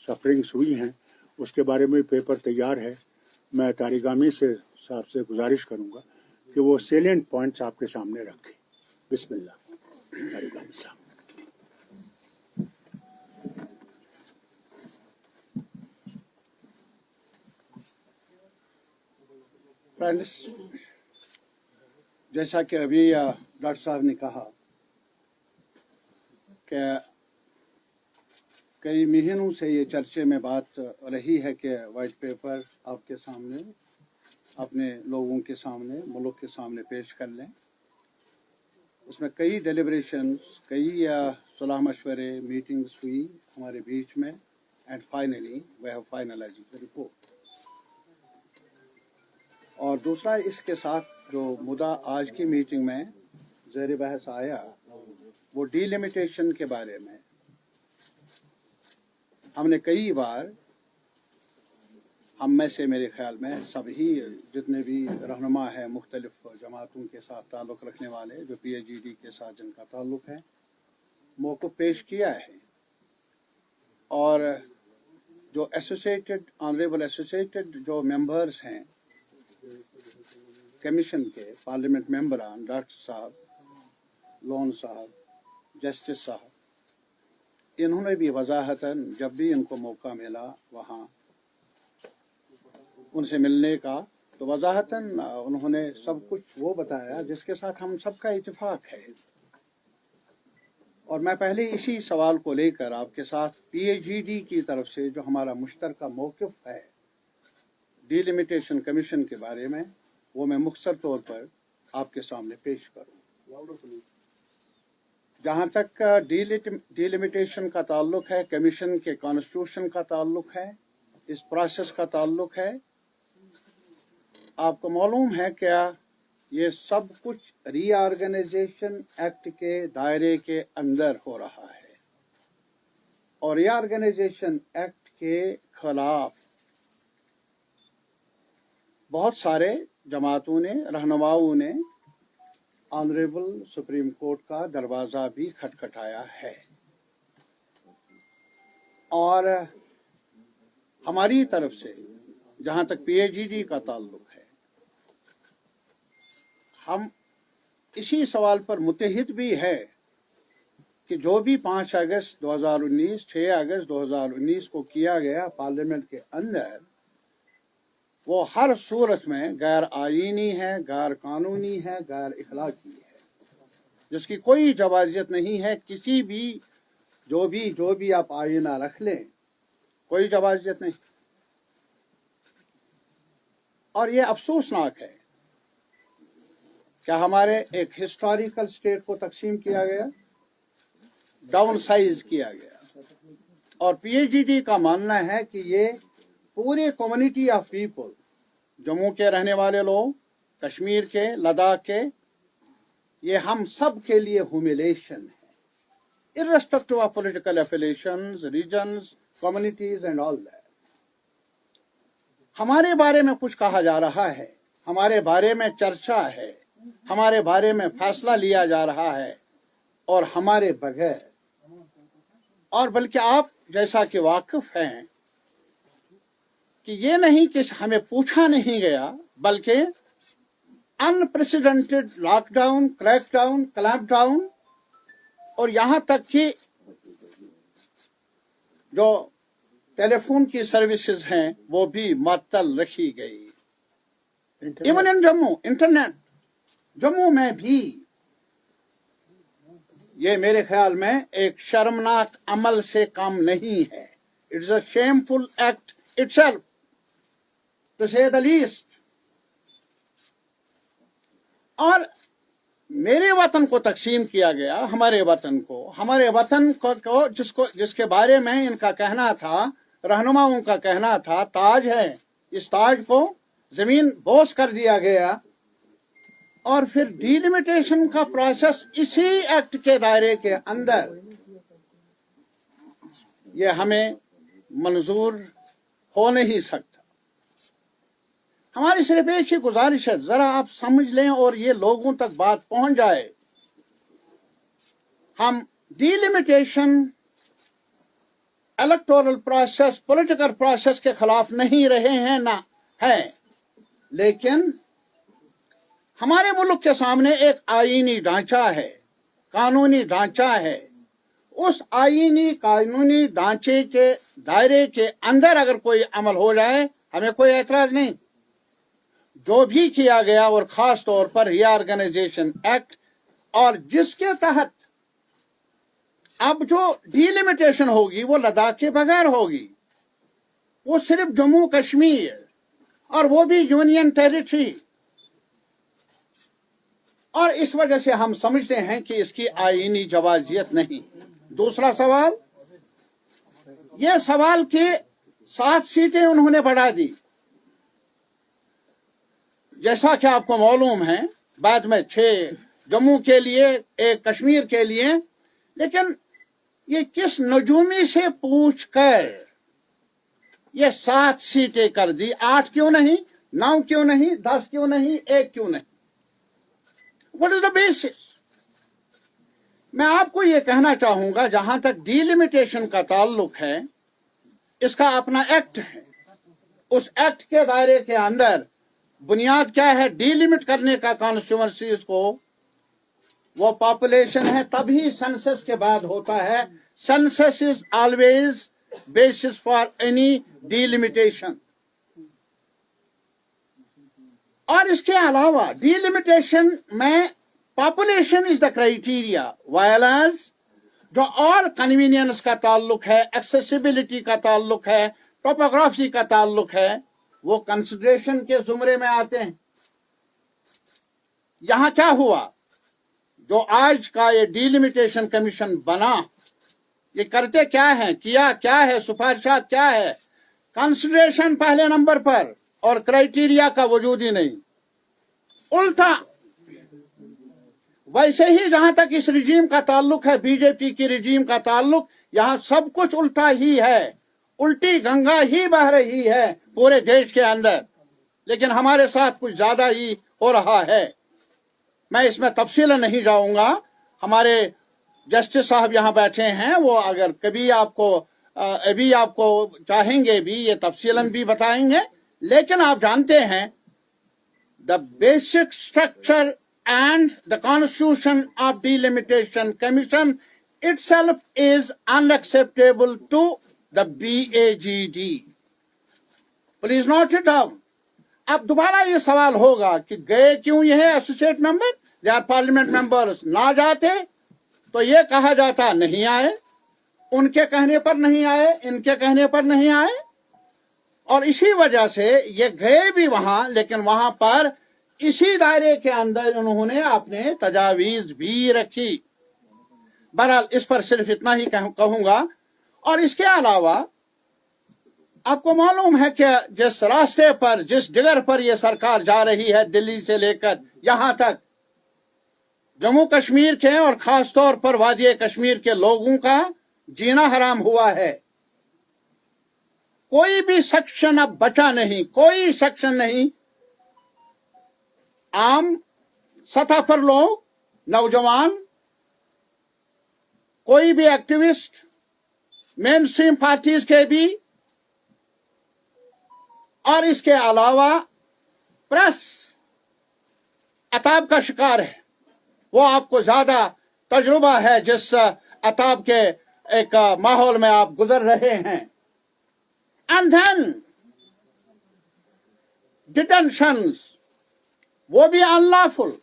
Sufferings हुई हैं उसके बारे में पेपर तैयार है। मैं तारिगामी से साहब से गुजारिश करूंगा कि वो सेलिएंट पॉइंट्स आपके सामने रखें। बिस्मिल्लाह तारिगामी साहब। फ्रेंड्स, जैसा कि अभी डॉक्टर साहब ने कहा कि कई महीनों से ये चर्चे में बात रही है कि वाइट पेपर आपके सामने, अपने लोगों के सामने, मुल्क के सामने पेश कर लें। उसमें कई डेलिब्रेशंस, कई सलाह मशवरे, मीटिंग्स हुई हमारे बीच में, and finally we have finalised the report. और दूसरा, इसके साथ जो मुद्दा आज की मीटिंग में ज़ेर बहस आया वो डिलिमिटेशन के बारे में। हमने कई बार, हम में से मेरे ख्याल में सभी जितने भी रहनुमा है मुख्तलिफ जमातों के साथ ताल्लुक़ रखने वाले, जो PAGD के साथ जिनका ताल्लुक़ है, मौक़िफ़ पेश किया है। और जो ऑनरेबल एसोसिएटेड जो मेंबर्स हैं कमीशन के, पार्लियामेंट मेंबरान, डॉक्टर साहब, लोन साहब, जस्टिस साहब, इन्होंने भी वजाहतन जब भी इनको मौका मिला वहाँ उनसे मिलने का, तो वजाहतन उन्होंने सब कुछ वो बताया जिसके साथ हम सबका इत्तेफाक है। और मैं पहले इसी सवाल को लेकर आपके साथ PAGD की तरफ से जो हमारा मुश्तरका मौक़िफ़ है डिलिमिटेशन कमीशन के बारे में, वो मैं मुख्तसर तौर पर आपके सामने पेश करूँ। जहाँ तक डिलिमिटेशन का ताल्लुक़ है, कमीशन के कॉन्स्टिट्यूशन का ताल्लुक़ है, इस प्रोसेस का ताल्लुक़ है, आपको मालूम है क्या ये सब कुछ रीऑर्गेनाइजेशन एक्ट के दायरे के अंदर हो रहा है। और रीऑर्गेनाइजेशन एक्ट के खिलाफ बहुत सारे जमातों ने, रहनुमाओं ने ऑनरेबल सुप्रीम कोर्ट का दरवाज़ा भी खटखटाया है। और हमारी तरफ से जहाँ तक PAGD का ताल्लुक़ है, हम इसी सवाल पर मुत्तहिद भी है कि जो भी 5 अगस्त 2019, 6 अगस्त 2019 को किया गया पार्लियामेंट के अंदर, वो हर सूरत में गैर आईनी है, गैर कानूनी है, गैर इखलाकी है, जिसकी कोई जवाजियत नहीं है। किसी भी जो भी आप आईना रख लें, कोई जवाजियत नहीं। और ये अफसोसनाक है कि हमारे एक हिस्टोरिकल स्टेट को तकसीम किया गया, डाउन साइज किया गया। और PAGD का मानना है कि ये पूरे कम्युनिटी ऑफ पीपल, जम्मू के रहने वाले लोग, कश्मीर के, लद्दाख के, ये हम सब के लिए ह्यूमिलेशन है, irrespective of political affiliations, regions, communities and all that। हमारे बारे में कुछ कहा जा रहा है, हमारे बारे में चर्चा है, हमारे बारे में फैसला लिया जा रहा है, और हमारे बगैर, और बल्कि आप जैसा कि वाकिफ हैं कि ये नहीं कि हमें पूछा नहीं गया, बल्कि अनप्रेसिडेंटेड लॉकडाउन, क्रैकडाउन, क्लैंपडाउन, और यहाँ तक कि जो टेलीफोन की सर्विसेज हैं वो भी मअतल रखी गई। Even in Jammu, internet Jammu में भी। ये मेरे ख्याल में एक शर्मनाक अमल से कम नहीं है। It's a shameful act itself, to say the least. और मेरे वतन को तकसीम किया गया, हमारे वतन को जिसके बारे में इनका कहना था, रहनुमाओं का कहना था ताज है, इस ताज को जमीन बोस कर दिया गया। और फिर डिलिमिटेशन का प्रोसेस इसी एक्ट के दायरे के अंदर, ये हमें मंजूर हो नहीं सकता। हमारी सिर्फ एक ही गुजारिश है, जरा आप समझ लें और ये लोगों तक बात पहुंच जाए। हम delimitation electoral process, political process के खिलाफ नहीं रहे हैं, ना है, लेकिन हमारे मुल्क के सामने एक आईनी ढांचा है, कानूनी ढांचा है। उस आईनी कानूनी ढांचे के दायरे के अंदर अगर कोई अमल हो जाए, हमें कोई एतराज नहीं। जो भी किया गया, और खास तौर पर रीऑर्गेनाइजेशन एक्ट, और जिसके तहत अब जो डिलिमिटेशन होगी वो लद्दाख के बगैर होगी, वो सिर्फ जम्मू कश्मीर, और वो भी यूनियन टेरिटरी। और इस वजह से हम समझते हैं कि इसकी आईनी जवाजियत नहीं। दूसरा सवाल, ये सवाल कि 7 सीटें उन्होंने बढ़ा दी, जैसा कि आपको मालूम है, बाद में 6 जम्मू के लिए, 1 कश्मीर के लिए। लेकिन ये किस नजूमी से पूछकर ये 7 सीटें कर दी? 8 क्यों नहीं, 9 क्यों नहीं, 10 क्यों नहीं, 1 क्यों नहीं? What is the basis? मैं आपको ये कहना चाहूंगा, जहां तक डिलिमिटेशन का ताल्लुक है, इसका अपना एक्ट है। उस एक्ट के दायरे के अंदर बुनियाद क्या है डिलिमिट करने का कॉन्स्टिट्यूएंसीज को? वो पॉपुलेशन है, तभी सेंसस के बाद होता है। Census is always basis for any delimitation। और इसके अलावा डिलिमिटेशन में population is the criteria, violence जो और कन्वीनियंस का ताल्लुक है, एक्सेसिबिलिटी का ताल्लुक है, टोपोग्राफी का ताल्लुक है, वो कंसिडरेशन के जुमरे में आते हैं। यहां क्या हुआ? जो आज का ये डिलिमिटेशन कमीशन बना, ये करते क्या है, किया क्या है, सिफारिशात क्या है? कंसिडरेशन पहले नंबर पर और क्राइटेरिया का वजूद ही नहीं, उल्टा। वैसे ही जहां तक इस रिजीम का ताल्लुक है, बीजेपी की रिजीम का ताल्लुक, यहां सब कुछ उल्टा ही है, उल्टी गंगा ही बह रही है पूरे देश के अंदर। लेकिन हमारे साथ कुछ ज्यादा ही हो रहा है। मैं इसमें तफसील नहीं जाऊंगा, हमारे जस्टिस साहब यहाँ बैठे हैं, वो अगर कभी अभी आपको चाहेंगे भी ये तफसीलन भी बताएंगे। लेकिन आप जानते हैं the basic structure and the constitution of delimitation commission itself is unacceptable to the BAGD। Please note it down. अब दोबारा ये सवाल होगा कि गए क्यों ये associate member, they are parliament members. ना जाते तो ये कहा जाता नहीं आए, उनके कहने पर नहीं आए, इनके कहने पर नहीं आए। और इसी वजह से ये गए भी वहां, लेकिन वहां पर इसी दायरे के अंदर उन्होंने अपने तजावीज भी रखी। बहरहाल इस पर सिर्फ इतना ही कहूंगा। और इसके अलावा आपको मालूम है कि जिस रास्ते पर, जिस डिगर पर यह सरकार जा रही है, दिल्ली से लेकर यहां तक, जम्मू कश्मीर के और खास तौर पर वादी कश्मीर के लोगों का जीना हराम हुआ है। कोई भी सेक्शन अब बचा नहीं, कोई सेक्शन नहीं। आम सतह पर लोग, नौजवान, कोई भी एक्टिविस्ट, मेन स्ट्रीम पार्टीज के भी, और इसके अलावा प्रेस अताब का शिकार है। वो आपको ज्यादा तजुर्बा है जिस अताब के एक माहौल में आप गुजर रहे हैं। एंड देन डिटेंशंस, वो भी अनलॉफुल।